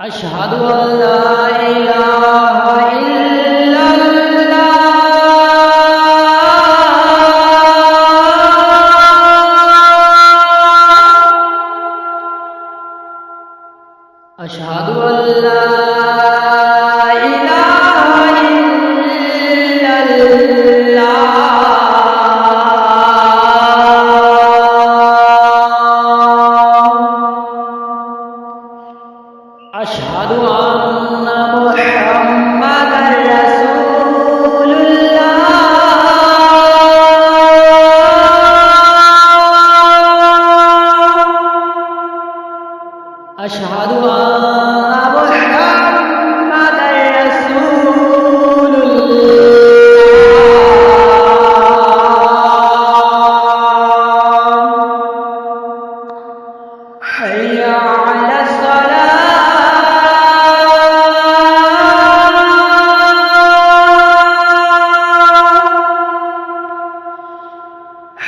अशहदु अल्ला इलाहा इल्लल्लाह अशहदु अल्ला इलाहा इल्लल्लाह अशहदु अन्ना मुहम्मदर रसूलुल्लाह अशहदु अन्ना मुहम्मदर रसूलुल्लाह हय्या अला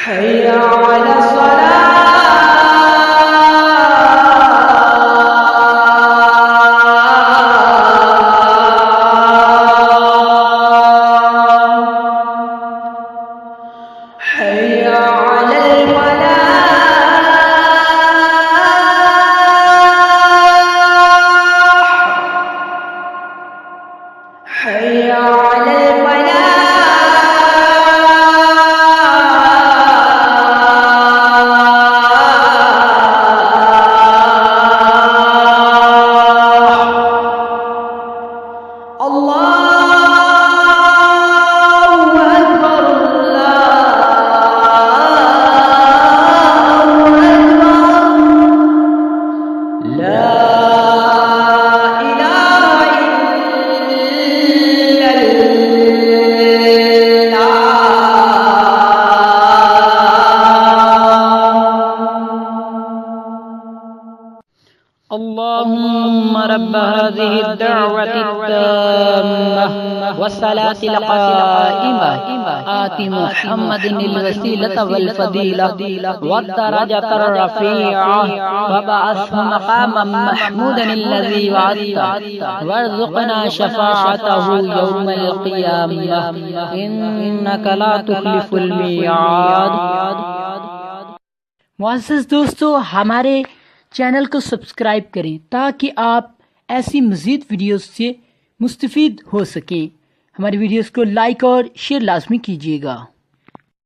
حي على الصلاة حي على الفلاح حي على اللهم رب هذه الدعوة التامة والصلاة القائمة آت محمد الوسيلة والفضيلة والدرجة الرفيعة وابعثه مقاما محمودا الذي وعدته وارزقنا شفاعته يوم القيامة إنك لا تخلف الميعاد। मुअज़्ज़ज़ दोस्तों, हमारे चैनल को सब्सक्राइब करें ताकि आप ऐसी मज़ीद वीडियोस से मुस्तफ़ीद हो सकें। हमारी वीडियोस को लाइक और शेयर लाजमी कीजिएगा।